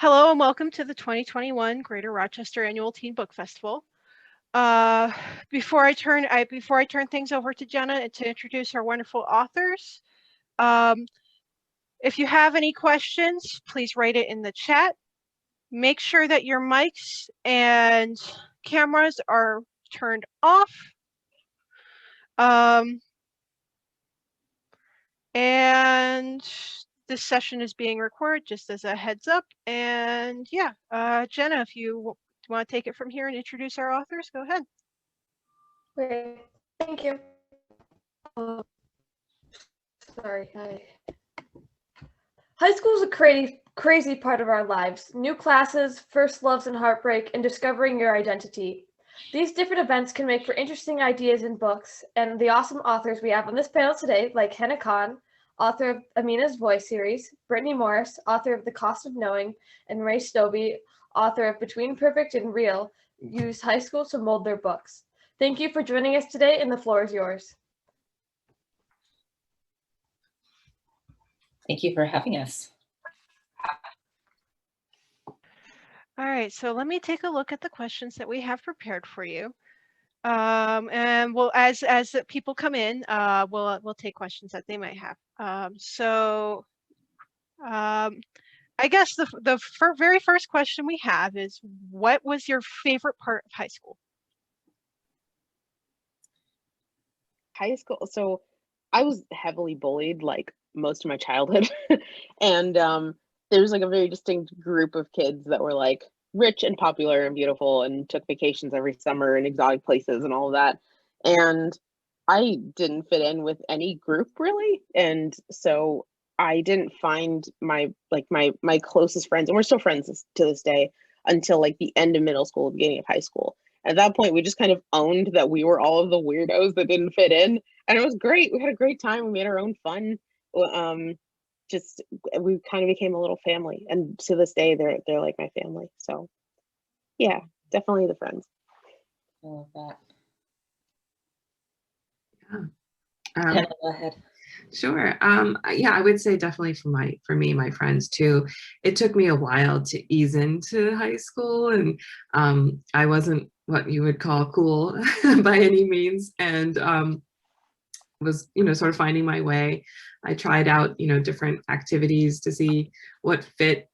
Hello and welcome to the 2021 Greater Rochester Annual Teen Book Festival. Before I turn things over to Jenna to introduce our wonderful authors, if you have any questions, please write it in the chat. Make sure that your mics and cameras are turned off. And this session is being recorded, just as a heads up. And yeah, Jenna, if you want to take it from here and introduce our authors, go ahead. Great, thank you. Sorry. High school is a crazy part of our lives. New classes, first loves and heartbreak, and discovering your identity. These different events can make for interesting ideas in books, and the awesome authors we have on this panel today, like Hena, author of Amina's Voice series, Brittney Morris, author of The Cost of Knowing, and Ray Stoeve, author of Between Perfect and Real, use high school to mold their books. Thank you for joining us today, and the floor is yours. Thank you for having us. All right, so let me take a look at the questions that we have prepared for you. And we'll, as people come in, we'll take questions that they might have. I guess the very first question we have is, what was your favorite part of high school? High school, so I was heavily bullied like most of my childhood. And there was like a very distinct group of kids that were like rich and popular and beautiful and took vacations every summer in exotic places and all of that. And I didn't fit in with any group really. And so I didn't find my closest friends, and we're still friends to this day, until like the end of middle school, beginning of high school. At that point, we just kind of owned that we were all of the weirdos that didn't fit in. And it was great. We had a great time. We made our own fun. We kind of became a little family. And to this day, they're like my family. So yeah, definitely the friends. I love that. Yeah. Go ahead. Sure. Yeah, I would say definitely for me, my friends too. It took me a while to ease into high school, and I wasn't what you would call cool by any means, and was sort of finding my way. I tried out different activities to see what fit.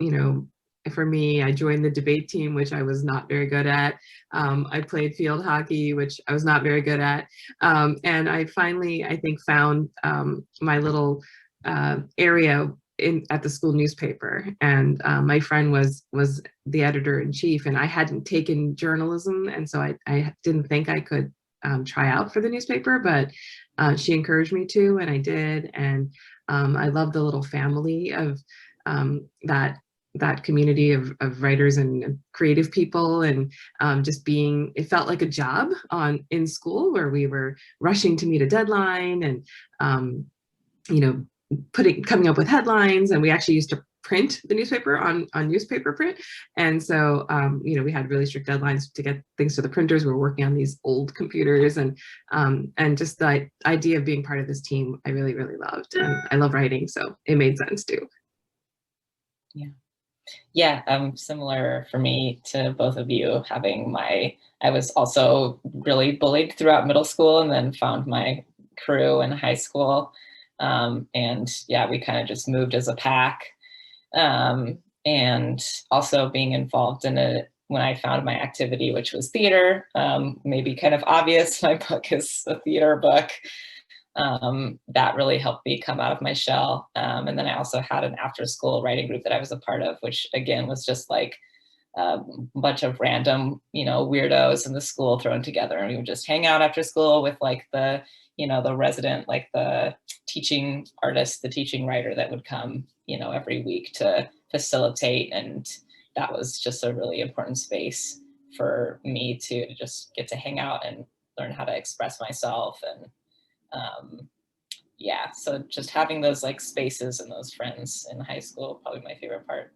For me, I joined the debate team, which I was not very good at. I played field hockey, which I was not very good at. And I finally, I think, found my little area at the school newspaper. And my friend was the editor-in-chief, and I hadn't taken journalism. And so I didn't think I could try out for the newspaper, but she encouraged me to, and I did. And I love the little family of that community of writers and creative people, and it felt like a job in school where we were rushing to meet a deadline and coming up with headlines, and we actually used to print the newspaper on newspaper print. And so we had really strict deadlines to get things to the printers. We were working on these old computers, and just the idea of being part of this team I really, really loved. And I love writing, so it made sense too. Yeah, similar for me to both of you. I was also really bullied throughout middle school, and then found my crew in high school. And yeah, we kind of just moved as a pack. And also being involved in it when I found my activity, which was theater. Maybe kind of obvious, my book is a theater book. That really helped me come out of my shell. And then I also had an after-school writing group that I was a part of, which again was just like a bunch of random, weirdos in the school thrown together, and we would just hang out after school with like the resident, like the teaching artist, the teaching writer that would come, every week to facilitate. And that was just a really important space for me to just get to hang out and learn how to express myself. And yeah, so just having those like spaces and those friends in high school, probably my favorite part.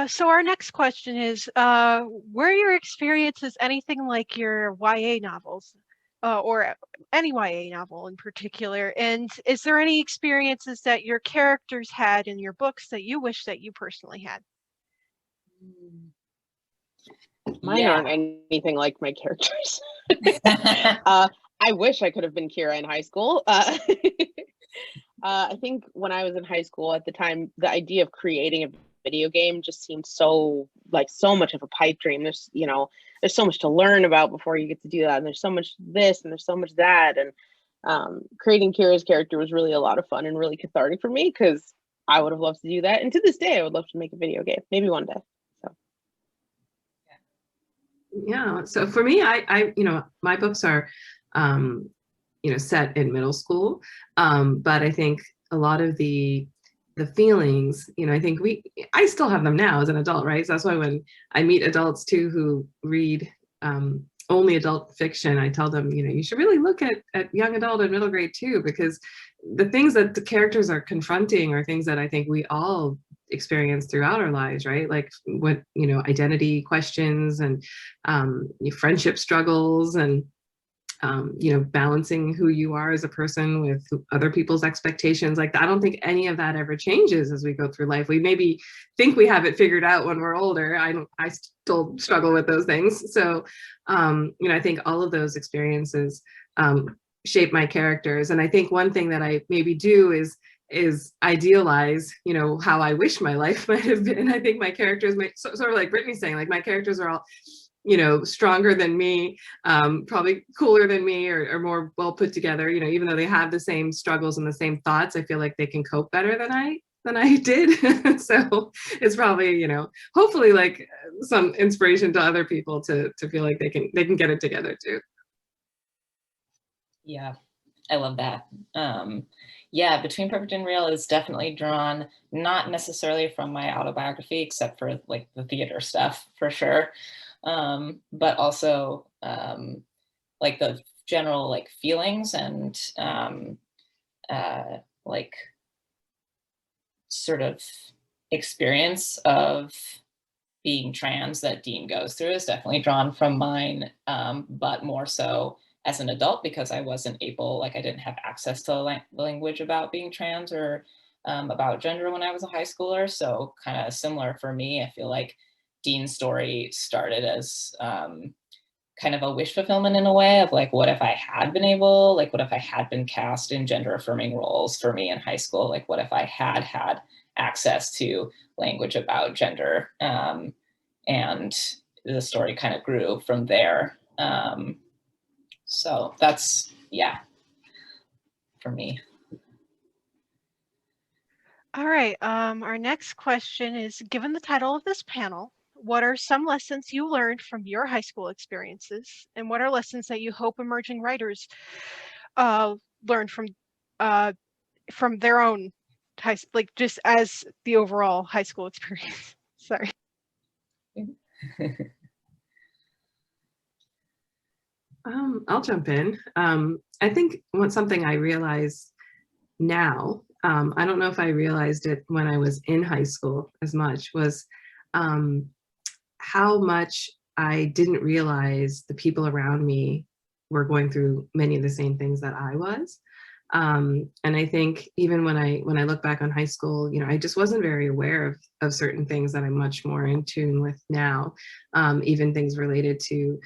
So our next question is, were your experiences anything like your YA novels? or any YA novel in particular. And is there any experiences that your characters had in your books that you wish that you personally had? Mine Yeah. aren't anything like my characters. I wish I could have been Kira in high school. I think when I was in high school at the time, the idea of creating a video game just seemed so much of a pipe dream. There's so much to learn about before you get to do that, and there's so much this and there's so much that, and creating Kira's character was really a lot of fun and really cathartic for me, because I would have loved to do that, and to this day I would love to make a video game, maybe one day. So yeah, so for me, I my books are set in middle school, but I think a lot of the feelings, I think I still have them now as an adult, right? So that's why when I meet adults too who read only adult fiction, I tell them, you should really look at young adult and middle grade too, because the things that the characters are confronting are things that I think we all experience throughout our lives, right? Like what, identity questions and friendship struggles, and balancing who you are as a person with other people's expectations. Like, I don't think any of that ever changes as we go through life. We maybe think we have it figured out when we're older. I still struggle with those things. So, I think all of those experiences shape my characters. And I think one thing that I maybe do is idealize, how I wish my life might have been. I think my characters sort of like Brittney saying, like, my characters are all stronger than me, probably cooler than me, or more well put together, even though they have the same struggles and the same thoughts. I feel like they can cope better than I did. So it's probably, hopefully like some inspiration to other people to feel like they can get it together too. Yeah, I love that. Yeah, Between Perfect and Real is definitely drawn not necessarily from my autobiography, except for like the theater stuff for sure. But also like the general like feelings and like sort of experience of being trans that Dean goes through is definitely drawn from mine, but more so as an adult, because I wasn't able, like I didn't have access to language about being trans or about gender when I was a high schooler. So kind of similar for me. I feel like Dean's story started as kind of a wish fulfillment in a way of like, what if I had been able, like, what if I had been cast in gender affirming roles for me in high school? Like, what if I had had access to language about gender? And the story kind of grew from there. So that's, yeah, for me. All right. Our next question is, given the title of this panel, what are some lessons you learned from your high school experiences, and what are lessons that you hope emerging writers learn from their own like just as the overall high school experience? Sorry. I'll jump in. I think something I realize now, I don't know if I realized it when I was in high school as much, was how much I didn't realize the people around me were going through many of the same things that I was. And I think even when I look back on high school, I just wasn't very aware of certain things that I'm much more in tune with now. Even things related to,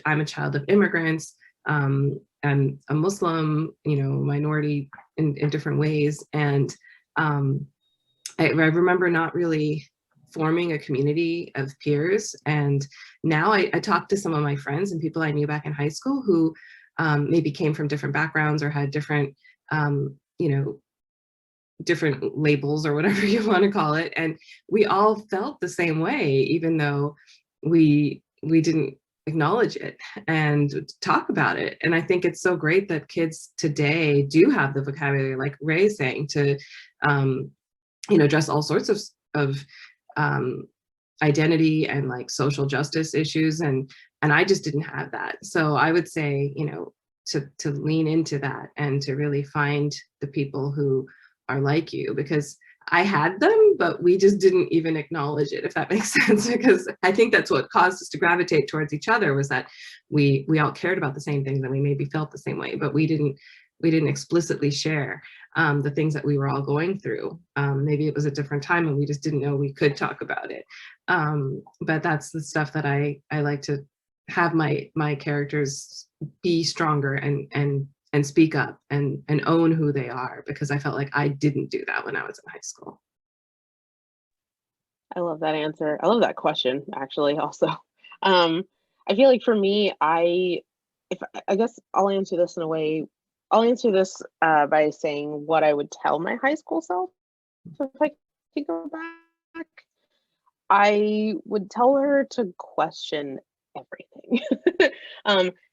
I'm a child of immigrants, I'm a Muslim, minority in different ways. And I remember not really forming a community of peers. And now I talk to some of my friends and people I knew back in high school who maybe came from different backgrounds or had different, different labels or whatever you want to call it. And we all felt the same way, even though we didn't acknowledge it and talk about it. And I think it's so great that kids today do have the vocabulary, like Ray is saying, to address all sorts of identity and like social justice issues, and I just didn't have that. So I would say, to lean into that and to really find the people who are like you, because I had them, but we just didn't even acknowledge it, if that makes sense, because I think that's what caused us to gravitate towards each other, was that we all cared about the same things and we maybe felt the same way, but we didn't explicitly share the things that we were all going through. Maybe it was a different time and we just didn't know we could talk about it. But that's the stuff that I like to have my characters be stronger and speak up and own who they are, because I felt like I didn't do that when I was in high school. I love that answer. I love that question, actually, also. I feel like for me, I guess I'll answer this in a way. I'll answer this by saying what I would tell my high school self if I could go back. I would tell her to question everything.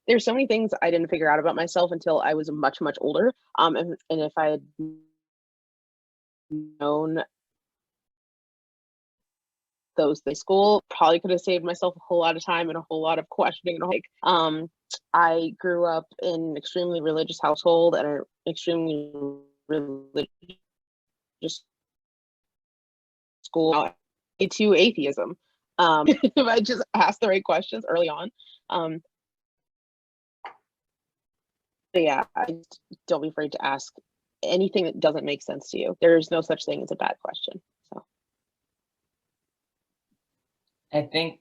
There's so many things I didn't figure out about myself until I was much, much older. And if I had known those things in school, probably could have saved myself a whole lot of time and a whole lot of questioning. And like, I grew up in an extremely religious household and an extremely religious school to atheism. If I just asked the right questions early on. But yeah, don't be afraid to ask anything that doesn't make sense to you. There's no such thing as a bad question. So I think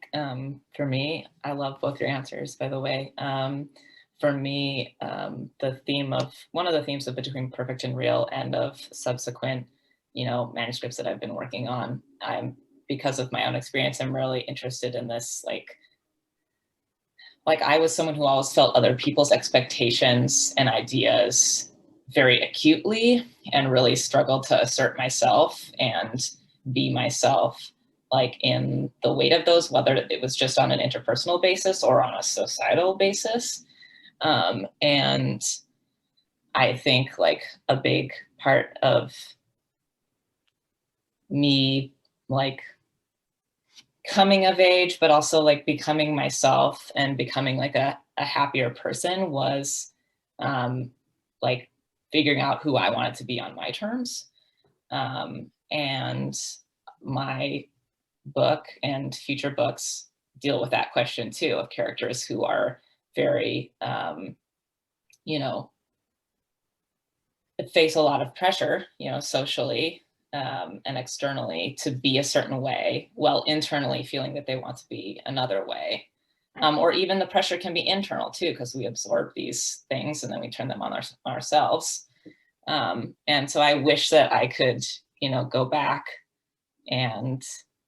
for me, I love both your answers, by the way. For me, one of the themes of Between Perfect and Real and of subsequent, manuscripts that I've been working on, because of my own experience, I'm really interested in this, like I was someone who always felt other people's expectations and ideas very acutely and really struggled to assert myself and be myself, like in the weight of those, whether it was just on an interpersonal basis or on a societal basis. And I think like a big part of me, like coming of age, but also like becoming myself and becoming like a happier person was like figuring out who I wanted to be on my terms. And my book and future books deal with that question too, of characters who are very, face a lot of pressure, socially, and externally to be a certain way, while internally feeling that they want to be another way. Or even the pressure can be internal too, because we absorb these things and then we turn them on ourselves. And so I wish that I could, go back and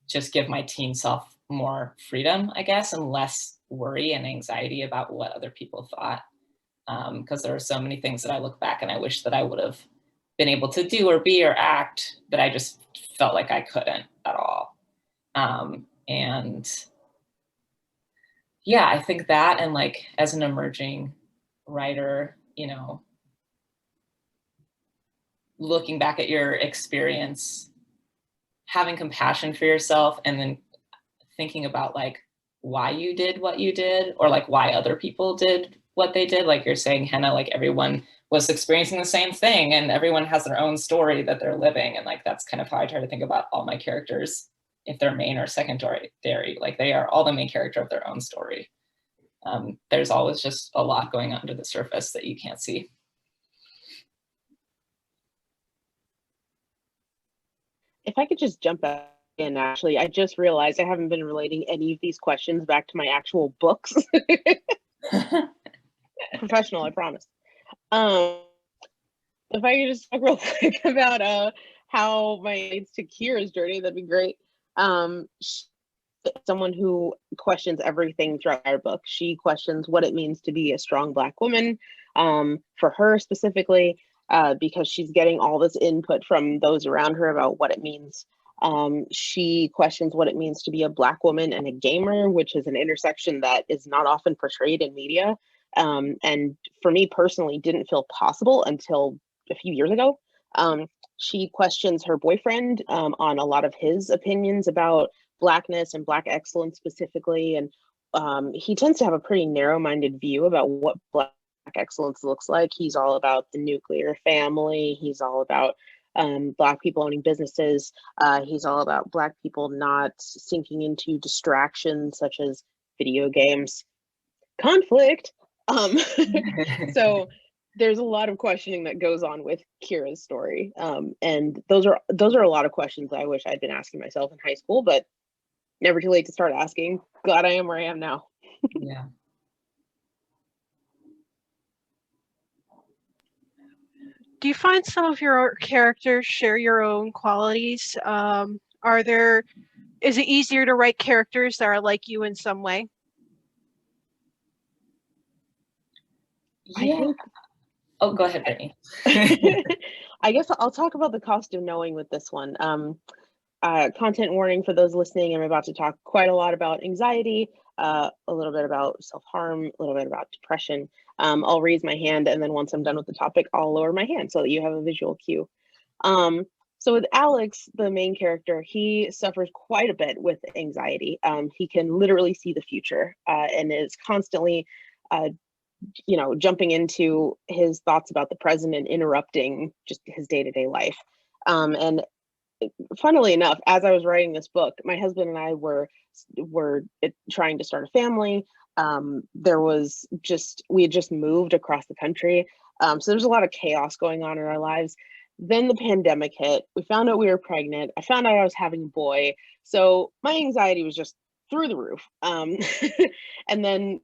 just give my teen self more freedom, I guess, and less worry and anxiety about what other people thought. Because there are so many things that I look back and I wish that I would have been able to do or be or act that I just felt like I couldn't at all. And yeah, I think that, and like as an emerging writer, looking back at your experience, having compassion for yourself, and then thinking about like why you did what you did, or like why other people did what they did. Like you're saying, Hena, like everyone was experiencing the same thing and everyone has their own story that they're living. And like, that's kind of how I try to think about all my characters, if they're main or secondary, like they are all the main character of their own story. There's always just a lot going under the surface that you can't see. if I could just jump back in, actually, I just realized I haven't been relating any of these questions back to my actual books. Professional, I promise. If I could just talk real quick about how my aids to Kira's journey, that'd be great. Someone who questions everything throughout our book. She questions what it means to be a strong Black woman. For her specifically, because she's getting all this input from those around her about what it means. She questions what it means to be a Black woman and a gamer, which is an intersection that is not often portrayed in media. And for me personally, didn't feel possible until a few years ago. She questions her boyfriend on a lot of his opinions about Blackness and Black excellence specifically. And he tends to have a pretty narrow-minded view about what Black excellence looks like. He's all about the nuclear family. He's all about Black people owning businesses. He's all about Black people not sinking into distractions such as video games, conflict. So there's a lot of questioning that goes on with Kira's story, and those are a lot of questions I wish I'd been asking myself in high school, but never too late to start asking. Glad I am where I am now. Yeah. Do you find some of your characters share your own qualities? Is it easier to write characters that are like you in some way? Yeah. I think. Oh, go ahead, Brittney. I guess I'll talk about the cost of knowing with this one. Content warning for those listening. I'm about to talk quite a lot about anxiety, a little bit about self-harm, a little bit about depression. I'll raise my hand, and then once I'm done with the topic, I'll lower my hand so that you have a visual cue. So with Alex, the main character, he suffers quite a bit with anxiety. He can literally see the future and is constantly jumping into his thoughts about the present and interrupting just his day-to-day life. And funnily enough, as I was writing this book, my husband and I were trying to start a family. We had just moved across the country. So there's a lot of chaos going on in our lives. Then the pandemic hit. We found out we were pregnant. I found out I was having a boy. So my anxiety was just through the roof. And then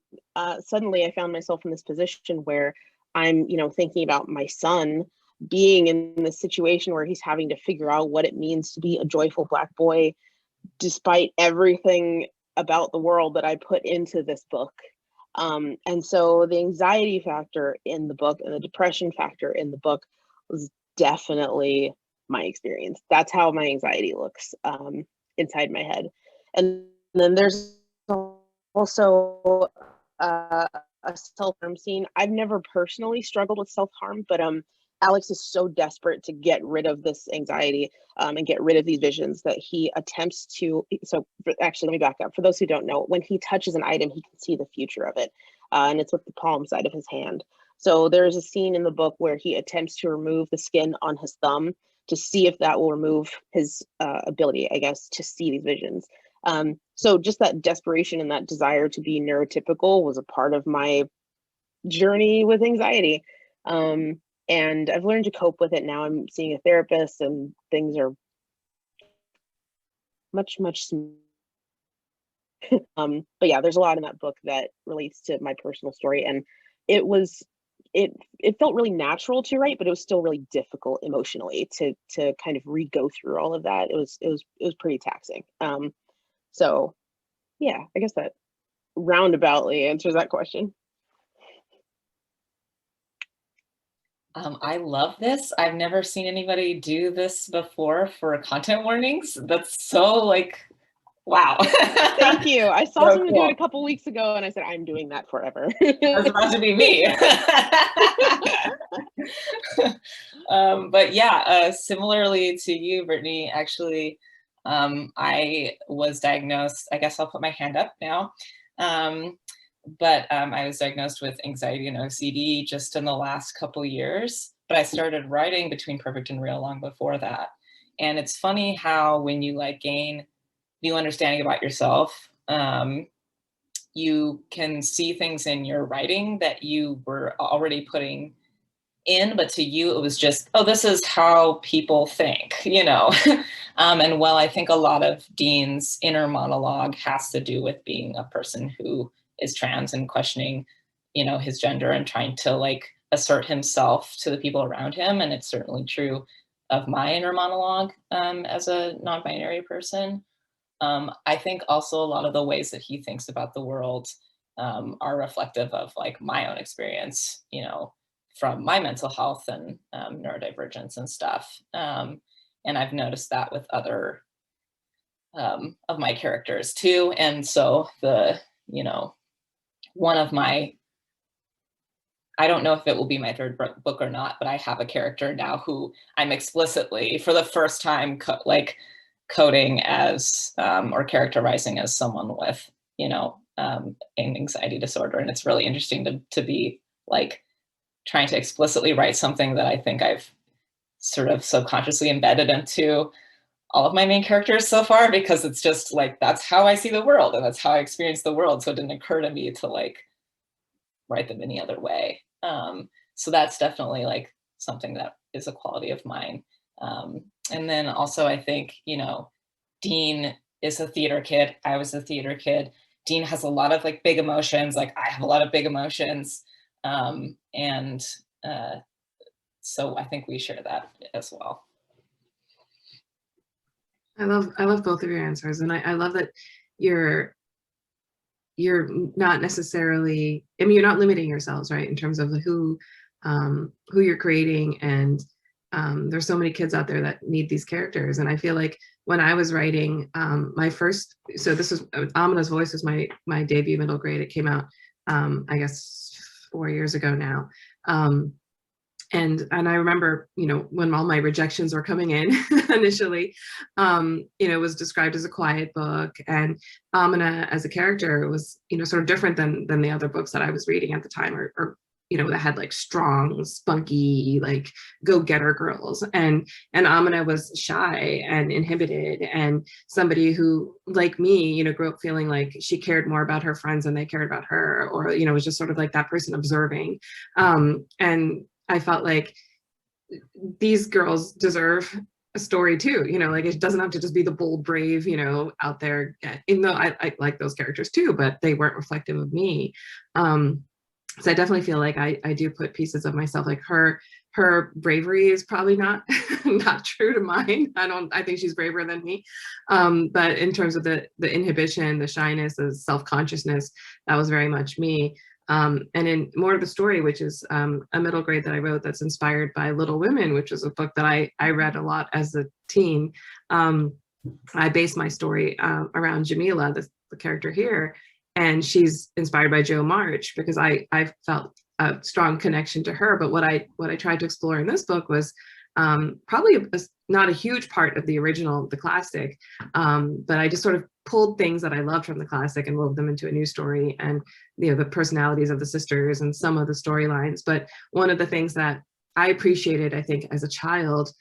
suddenly I found myself in this position where I'm, thinking about my son being in this situation where he's having to figure out what it means to be a joyful Black boy, despite everything about the world that I put into this book. And so the anxiety factor in the book and the depression factor in the book was definitely my experience. That's how my anxiety looks inside my head. And then there's also a self-harm scene. I've never personally struggled with self-harm, but Alex is so desperate to get rid of this anxiety and get rid of these visions that he attempts to. So actually, let me back up. For those who don't know, when he touches an item, he can see the future of it. And it's with the palm side of his hand. So there's a scene in the book where he attempts to remove the skin on his thumb to see if that will remove his ability, I guess, to see these visions. So just that desperation and that desire to be neurotypical was a part of my journey with anxiety. And I've learned to cope with it now. I'm seeing a therapist and things are much, much smoother. But yeah, there's a lot in that book that relates to my personal story. And it felt really natural to write, but it was still really difficult emotionally to kind of re-go through all of that. It was pretty taxing. So yeah, I guess that roundaboutly answers that question. I love this. I've never seen anybody do this before for content warnings. That's so wow. Thank you. I saw So someone cool. do it a couple weeks ago and I said, I'm doing that forever. That's about to be me. But yeah, similarly to you, Brittney, actually, I was diagnosed, I guess I'll put my hand up now. But I was diagnosed with anxiety and OCD just in the last couple years, but I started writing Between Perfect and Real long before that. And it's funny how when you gain new understanding about yourself, you can see things in your writing that you were already putting in, but to you it was just, oh, this is how people think, and while I think a lot of Dean's inner monologue has to do with being a person who is trans and questioning, his gender and trying to assert himself to the people around him. And it's certainly true of my inner monologue as a non-binary person. I think also a lot of the ways that he thinks about the world are reflective of my own experience, from my mental health and neurodivergence and stuff. And I've noticed that with other of my characters too. And so one of my, I don't know if it will be my third book or not, but I have a character now who I'm explicitly, for the first time, coding as or characterizing as someone with, an anxiety disorder. And it's really interesting to be trying to explicitly write something that I think I've sort of subconsciously embedded into all of my main characters so far, because it's just like, that's how I see the world and that's how I experience the world. So it didn't occur to me to like write them any other way. So that's definitely like something that is a quality of mine. And then also I think, you know, Dean is a theater kid. I was a theater kid. Dean has a lot of like big emotions. Like I have a lot of big emotions. And so I think we share that as well. I love both of your answers, and I love that you're not necessarily, I mean, you're not limiting yourselves, right, in terms of who you're creating. And there's so many kids out there that need these characters. And I feel like when I was writing my first, so this was Amina's Voice was my debut middle grade. It came out I guess 4 years ago now. And I remember, you know, when all my rejections were coming in initially, you know, it was described as a quiet book, and Amina as a character was, you know, sort of different than the other books that I was reading at the time, or you know, that had like strong, spunky, like go-getter girls, and Amina was shy and inhibited, and somebody who, like me, you know, grew up feeling like she cared more about her friends than they cared about her, or you know, was just sort of like that person observing, and I felt like these girls deserve a story too, you know, like it doesn't have to just be the bold, brave, you know, out there, even though I like those characters too, but they weren't reflective of me. So I definitely feel like I do put pieces of myself, like her bravery is probably not not true to mine. I think she's braver than me. But in terms of the inhibition, the shyness, the self-consciousness, that was very much me. And in More of the Story, which is a middle grade that I wrote that's inspired by Little Women, which was a book that I read a lot as a teen, I based my story around Jamila, the character here, and she's inspired by Jo March because I felt a strong connection to her. But what I tried to explore in this book was probably not a huge part of the original, the classic, but I just sort of pulled things that I loved from the classic and wove them into a new story, and you know, the personalities of the sisters and some of the storylines. But one of the things that I appreciated, I think, as a child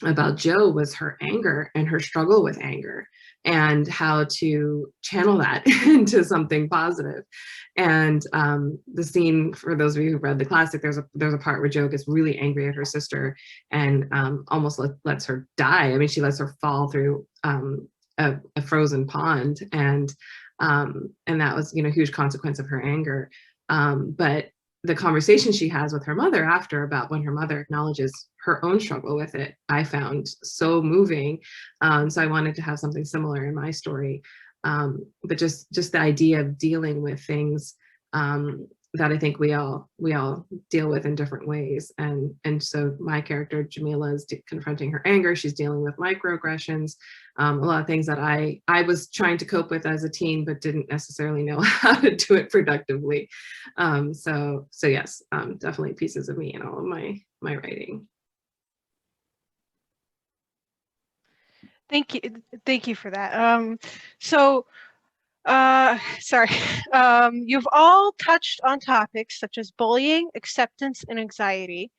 about Jo was her anger and her struggle with anger, and how to channel that into something positive. And the scene, for those of you who read the classic, there's a part where Jo gets really angry at her sister and almost lets her die. I mean, she lets her fall through a frozen pond, and that was, you know, a huge consequence of her anger. But the conversation she has with her mother after, about when her mother acknowledges her own struggle with it, I found so moving. So I wanted to have something similar in my story. But just the idea of dealing with things that I think we all deal with in different ways. And so my character, Jamila, is confronting her anger. She's dealing with microaggressions, a lot of things that I was trying to cope with as a teen, but didn't necessarily know how to do it productively. So yes, definitely pieces of me in all of my writing. Thank you for that. Sorry. You've all touched on topics such as bullying, acceptance, and anxiety.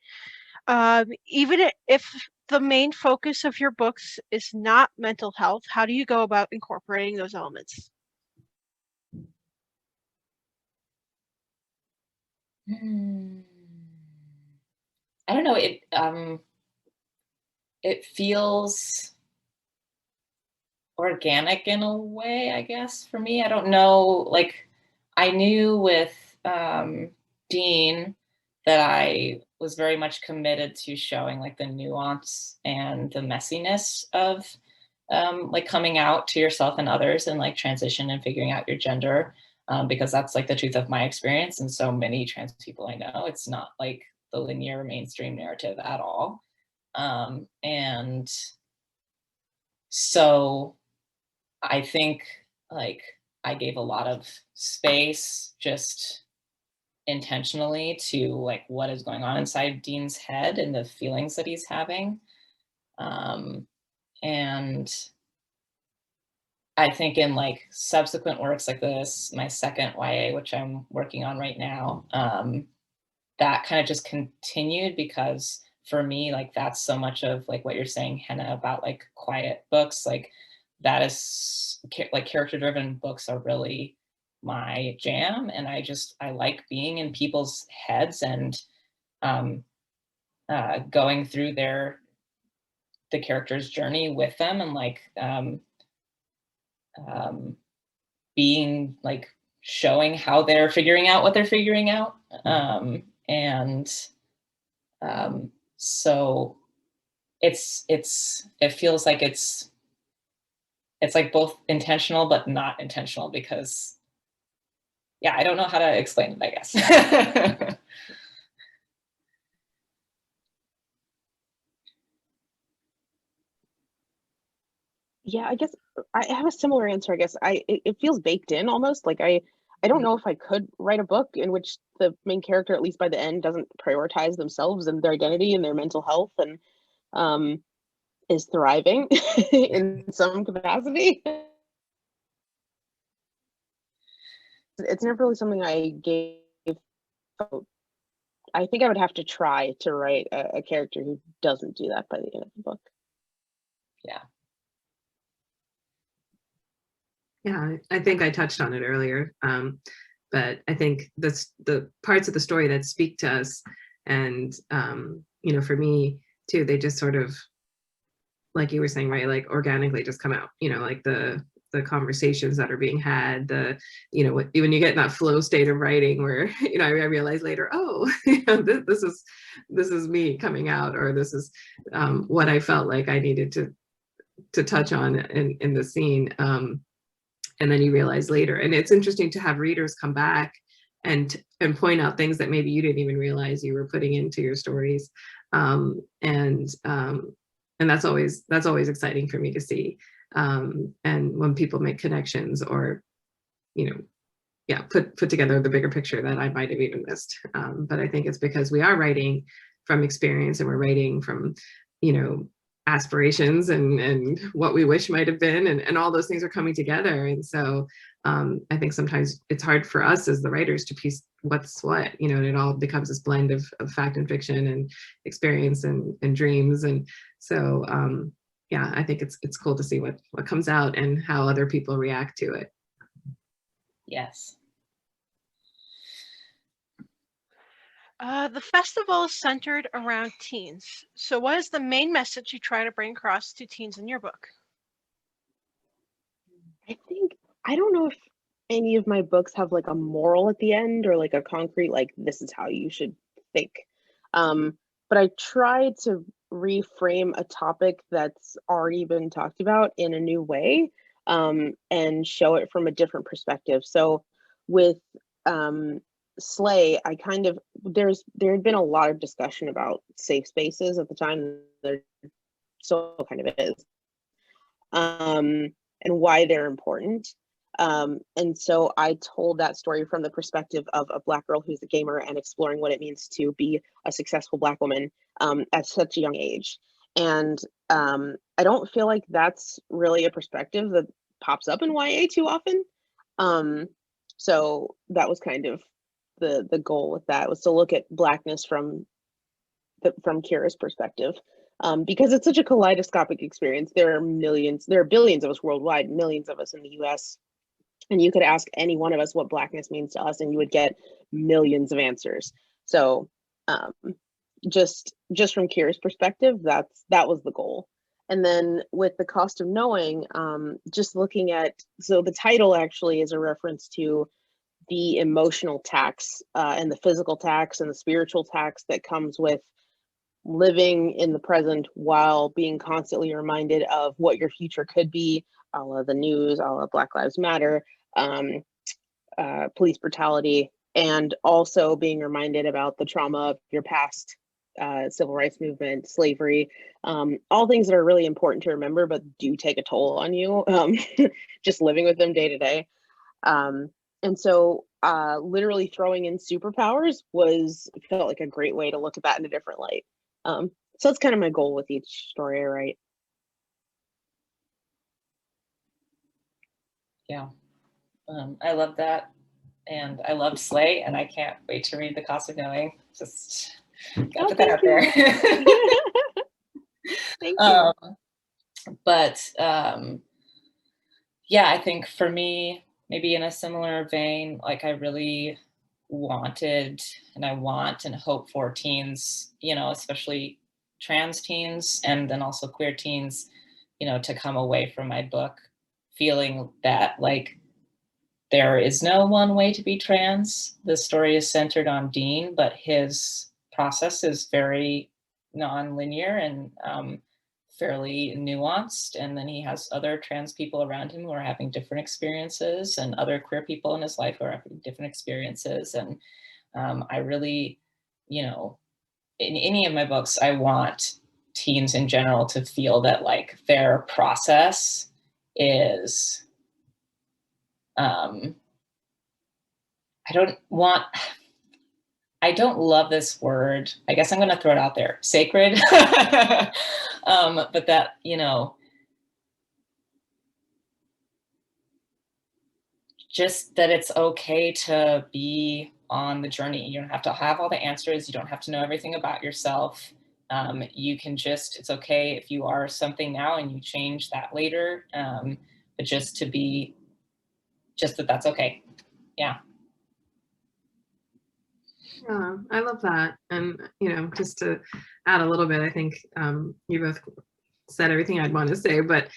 Even if the main focus of your books is not mental health, how do you go about incorporating those elements? I don't know. It feels organic in a way, I guess, for me. I don't know. Like, I knew with Dean that I was very much committed to showing like the nuance and the messiness of like coming out to yourself and others, and like transition and figuring out your gender, because that's like the truth of my experience and so many trans people I know. It's not like the linear mainstream narrative at all. And so I think like I gave a lot of space just intentionally to like what is going on inside Dean's head and the feelings that he's having. And I think in like subsequent works like this, my second YA, which I'm working on right now, that kind of just continued because for me, like that's so much of like what you're saying, Hena, about like quiet books. Like that is like character driven books are really my jam. And I like being in people's heads and going through the character's journey with them, and like being like showing how they're figuring out what they're figuring out. So it feels like it's like both intentional but not intentional, because yeah, I don't know how to explain it, I guess. Yeah, I guess I have a similar answer. I guess it feels baked in almost. Like I don't know if I could write a book in which the main character, at least by the end, doesn't prioritize themselves and their identity and their mental health, and is thriving in some capacity. It's never really something I gave. I think I would have to try to write a character who doesn't do that by the end of the book. Yeah. Yeah, I think I touched on it earlier, but I think that's the parts of the story that speak to us, and you know, for me too, they just sort of, like you were saying, right, like organically just come out. You know, like the conversations that are being had, you know, when you get in that flow state of writing where, you know, I realize later, oh, you know, this is me coming out, or this is what I felt like I needed to touch on in the scene. And then you realize later, and it's interesting to have readers come back and point out things that maybe you didn't even realize you were putting into your stories. And that's always exciting for me to see. And when people make connections, or, you know, yeah, put together the bigger picture that I might have even missed. But I think it's because we are writing from experience, and we're writing from, you know, aspirations and what we wish might have been, and all those things are coming together. And so I think sometimes it's hard for us as the writers to piece what's what, you know, and it all becomes this blend of fact and fiction and experience and dreams. And so yeah, I think it's cool to see what comes out and how other people react to it. Yes. The festival is centered around teens. So what is the main message you try to bring across to teens in your book? I don't know if any of my books have like a moral at the end, or like a concrete, like this is how you should think. But I try to reframe a topic that's already been talked about in a new way, and show it from a different perspective. So with Slay, I kind of, there had been a lot of discussion about safe spaces at the time. There still kind of is, and why they're important. And so I told that story from the perspective of a Black girl who's a gamer and exploring what it means to be a successful Black woman at such a young age. And I don't feel like that's really a perspective that pops up in YA too often. So that was kind of the goal with that, was to look at Blackness from Kira's perspective. Because it's such a kaleidoscopic experience. There are billions of us worldwide, millions of us in the US. And you could ask any one of us what Blackness means to us, and you would get millions of answers. So just from Kira's perspective, that was the goal. And then with The Cost of Knowing, just looking at, so the title actually is a reference to the emotional tax and the physical tax and the spiritual tax that comes with living in the present while being constantly reminded of what your future could be, a la the news, a la Black Lives Matter, police brutality, and also being reminded about the trauma of your past, civil rights movement, slavery, all things that are really important to remember, but do take a toll on you, just living with them day to day. And so literally throwing in superpowers felt like a great way to look at that in a different light. So that's kind of my goal with each story I write. Yeah, I love that, and I love Slay, and I can't wait to read The Cost of Knowing. Just Gotta put that out there. Thank you. But yeah, I think for me, maybe in a similar vein, like I really wanted and I want and hope for teens, you know, especially trans teens and then also queer teens, you know, to come away from my book feeling that like there is no one way to be trans. The story is centered on Dean, but his process is very non-linear and fairly nuanced. And then he has other trans people around him who are having different experiences and other queer people in his life who are having different experiences. And I really, you know, in any of my books, I want teens in general to feel that like their process is, I don't love this word. I guess I'm going to throw it out there, sacred. But that, you know, just that it's okay to be on the journey. You don't have to have all the answers. You don't have to know everything about yourself. You can just, it's okay if you are something now and you change that later. But just to be, just that that's okay. Yeah. Yeah, I love that. And, you know, just to add a little bit, I think you both said everything I'd want to say, but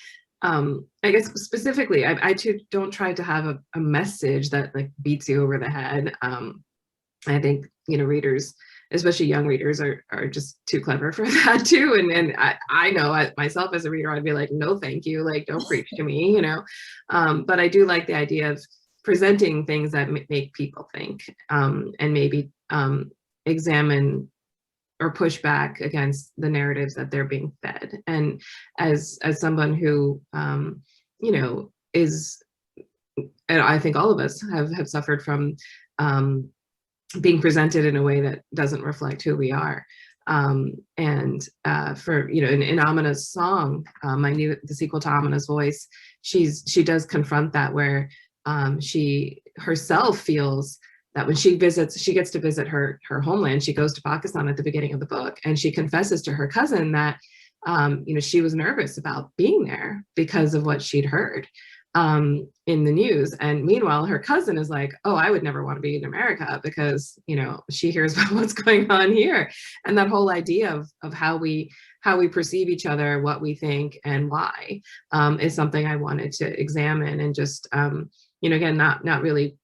I guess specifically, I too don't try to have a message that like beats you over the head. I think, you know, readers, especially young readers, are just too clever for that too. And I know myself as a reader, I'd be like, no, thank you. Like, don't preach to me, you know. But I do like the idea of presenting things that make people think and maybe examine or push back against the narratives that they're being fed. And as someone who, you know, is, and I think all of us have suffered from being presented in a way that doesn't reflect who we are. And for, you know, in Amina's song, the sequel to Amina's Voice, she does confront that, where she herself feels that when she gets to visit her homeland, she goes to Pakistan at the beginning of the book, and she confesses to her cousin that, you know, she was nervous about being there because of what she'd heard in the news. And meanwhile, her cousin is like, oh, I would never want to be in America because, you know, she hears about what's going on here. And that whole idea of how we perceive each other, what we think and why, is something I wanted to examine. And just, you know, again, not really,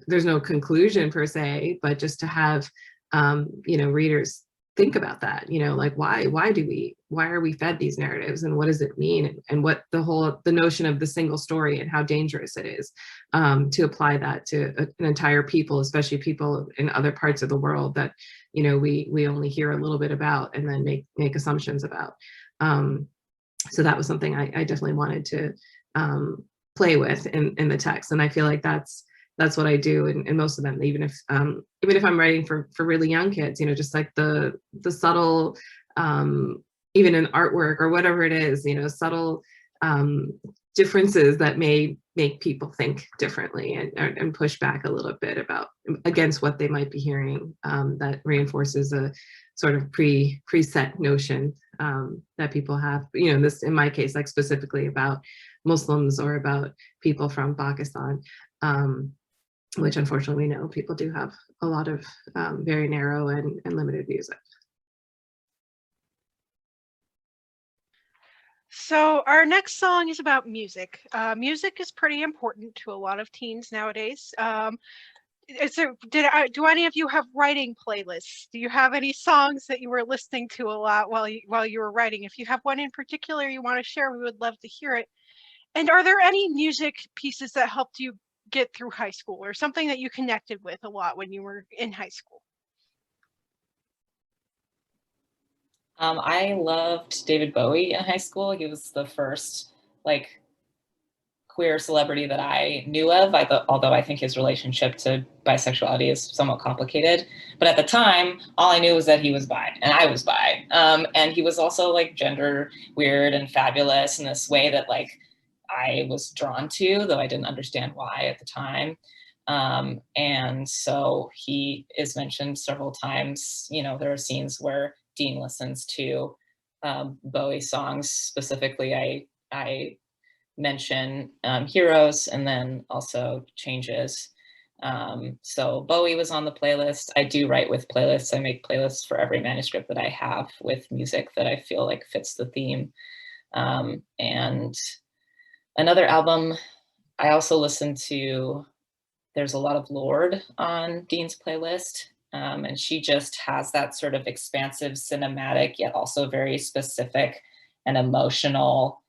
there's no conclusion per se, but just to have, you know, readers think about that, you know, like why are we fed these narratives, and what does it mean, and what the notion of the single story and how dangerous it is, to apply that to an entire people, especially people in other parts of the world that, you know, we only hear a little bit about and then make assumptions about. So that was something I definitely wanted to play with in the text, and I feel like that's what I do in most of them, even if I'm writing for really young kids, you know, just like the subtle, even in artwork or whatever it is, you know, subtle differences that may make people think differently and push back a little bit against what they might be hearing, that reinforces a sort of preset notion that people have, you know, this in my case, like specifically about Muslims or about people from Pakistan, which unfortunately we know people do have a lot of very narrow and limited views of. So our next song is about music. Music is pretty important to a lot of teens nowadays. Do any of you have writing playlists? Do you have any songs that you were listening to a lot while you were writing? If you have one in particular you want to share, we would love to hear it. And are there any music pieces that helped you get through high school, or something that you connected with a lot when you were in high school? I loved David Bowie in high school. He was the first like queer celebrity that I knew of, although I think his relationship to bisexuality is somewhat complicated. But at the time, all I knew was that he was bi and I was bi. And he was also like gender weird and fabulous in this way that like I was drawn to, though I didn't understand why at the time. And so he is mentioned several times. You know, there are scenes where Dean listens to Bowie songs. Specifically, I mention Heroes and then also Changes. So Bowie was on the playlist. I do write with playlists. I make playlists for every manuscript that I have with music that I feel like fits the theme. And another album I also listen to, there's a lot of Lorde on Dean's playlist. And she just has that sort of expansive, cinematic, yet also very specific and emotional,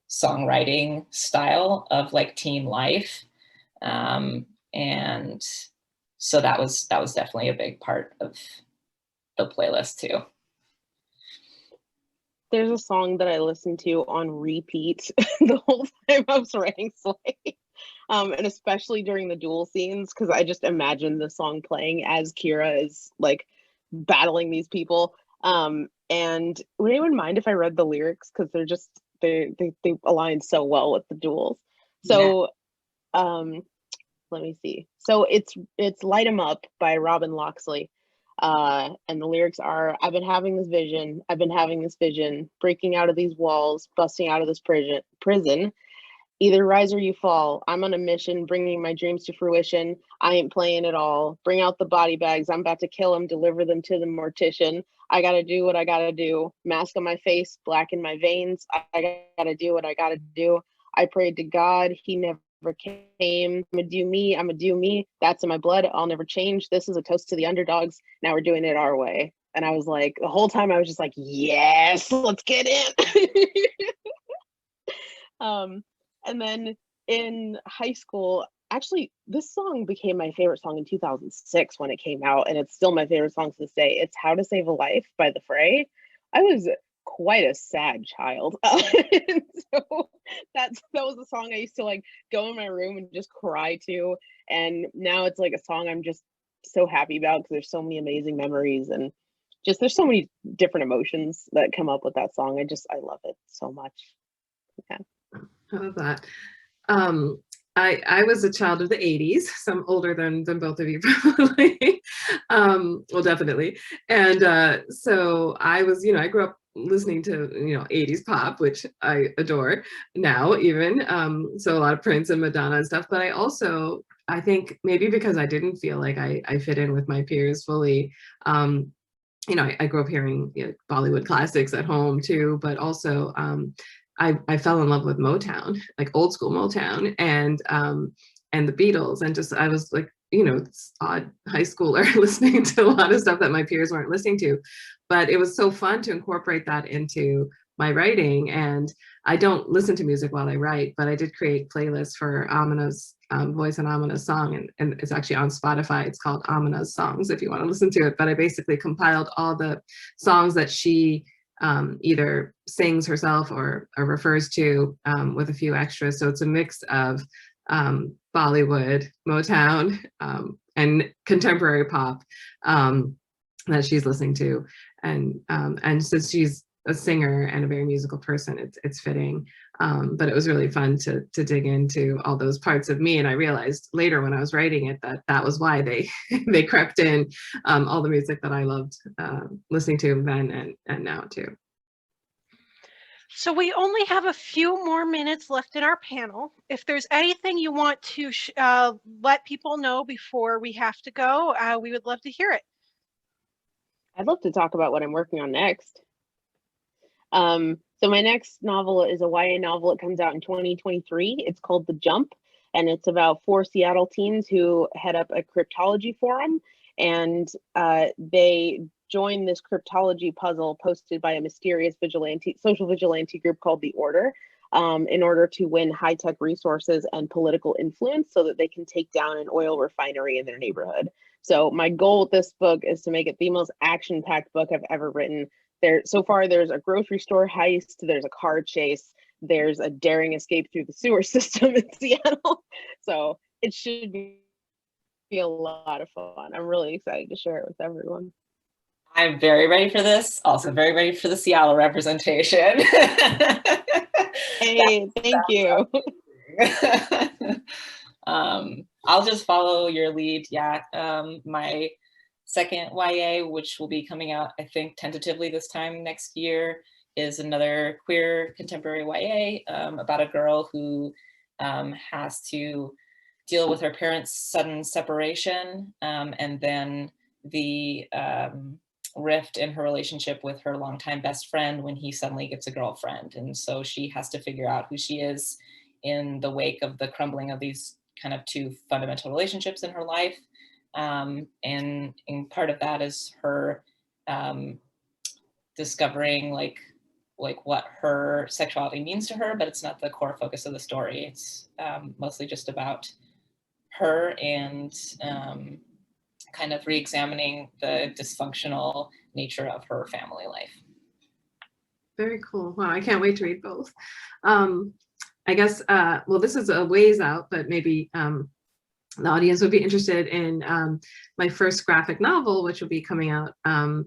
songwriting style of like teen life. And so that was definitely a big part of the playlist too. There's a song that I listened to on repeat the whole time I was writing Slay. And especially during the duel scenes, because I just imagine the song playing as Kira is like battling these people. And would anyone mind if I read the lyrics? Because they're just they align so well with the duels. So let me see. So it's Light 'Em Up by Robin Loxley. And the lyrics are, I've been having this vision, breaking out of these walls, busting out of this prison. Either rise or you fall. I'm on a mission, bringing my dreams to fruition. I ain't playing at all. Bring out the body bags. I'm about to kill them, deliver them to the mortician. I gotta do what I gotta do. Mask on my face, black in my veins. I gotta do what I gotta do. I prayed to God. He never came. I'ma do me. That's in my blood. I'll never change. This is a toast to the underdogs. Now we're doing it our way. And I was like, the whole time I was just like, yes, let's get in. And then in high school, actually, this song became my favorite song in 2006 when it came out, and it's still my favorite song to this day. It's How to Save a Life by The Fray. I was quite a sad child. And so that was a song I used to like go in my room and just cry to. And now it's like a song I'm just so happy about because there's so many amazing memories and just there's so many different emotions that come up with that song. I love it so much. Yeah. I love that. I was a child of the 80s, so I'm older than both of you probably. Well, definitely. And so I was, I grew up listening to, 80s pop, which I adore now even. So a lot of Prince and Madonna and stuff, but I think maybe because I didn't feel like I fit in with my peers fully, I grew up hearing Bollywood classics at home too, but also I fell in love with Motown, like old school Motown, and the Beatles, and just I was like, odd high schooler listening to a lot of stuff that my peers weren't listening to, but it was so fun to incorporate that into my writing. And I don't listen to music while I write, but I did create playlists for Amina's voice and Amina's song, and it's actually on Spotify. It's called Amina's Songs if you want to listen to it. But I basically compiled all the songs that she either sings herself or refers to with a few extras. So it's a mix of Bollywood, Motown, and contemporary pop that she's listening to. And since she's a singer and a very musical person, it's fitting. But it was really fun to dig into all those parts of me. And I realized later when I was writing it that was why they crept in all the music that I loved listening to then and now too. So we only have a few more minutes left in our panel. If there's anything you want to let people know before we have to go, we would love to hear it. I'd love to talk about what I'm working on next. So my next novel is a YA novel. It comes out in 2023. It's called The Jump, and it's about 4 Seattle teens who head up a cryptology forum, and they join this cryptology puzzle posted by a mysterious social vigilante group called The Order, in order to win high-tech resources and political influence so that they can take down an oil refinery in their neighborhood. So my goal with this book is to make it the most action-packed book I've ever written. So far, there's a grocery store heist, there's a car chase, there's a daring escape through the sewer system in Seattle. So it should be a lot of fun. I'm really excited to share it with everyone. I'm very ready for this. Also very ready for the Seattle representation. Hey, thank you. I'll just follow your lead. Yeah. My second YA, which will be coming out, I think, tentatively this time next year, is another queer contemporary YA about a girl who has to deal with her parents' sudden separation, and then the rift in her relationship with her longtime best friend when he suddenly gets a girlfriend. And so she has to figure out who she is in the wake of the crumbling of these kind of two fundamental relationships in her life. And part of that is her discovering like what her sexuality means to her, but it's not the core focus of the story. It's mostly just about her and kind of re-examining the dysfunctional nature of her family life. Very cool. Wow, I can't wait to read both. I guess, well, this is a ways out, but maybe the audience would be interested in my first graphic novel, which will be coming out, well,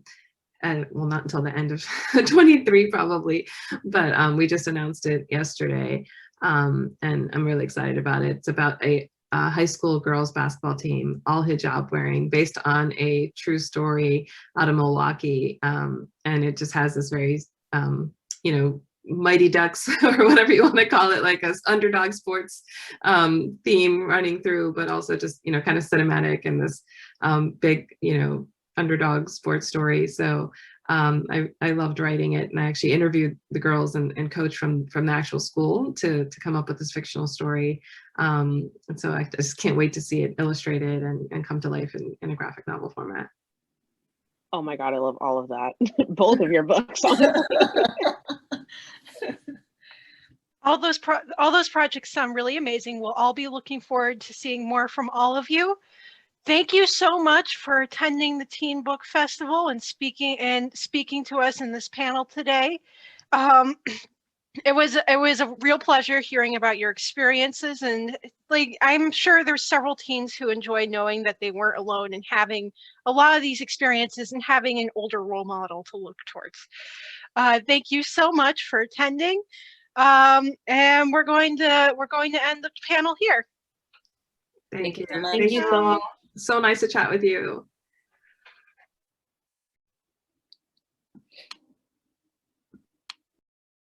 not until the end of 23 probably, but we just announced it yesterday, and I'm really excited about it. It's about a high school girls basketball team, all hijab wearing, based on a true story out of Milwaukee, and it just has this very, you know, Mighty Ducks or whatever you want to call it, like a underdog sports theme running through, but also just, you know, kind of cinematic and this big, you know, underdog sports story. So I loved writing it, and I actually interviewed the girls and coach from the actual school to come up with this fictional story. And so I just can't wait to see it illustrated and come to life in a graphic novel format. Oh my God, I love all of that. Both of your books, honestly. All those projects sound really amazing. We'll all be looking forward to seeing more from all of you. Thank you so much for attending the Teen Book Festival and speaking to us in this panel today. It was a real pleasure hearing about your experiences, and like I'm sure there's several teens who enjoy knowing that they weren't alone and having a lot of these experiences and having an older role model to look towards. Thank you so much for attending, and we're going to end the panel here. Thank you. so much. Thank you so much. So nice to chat with you.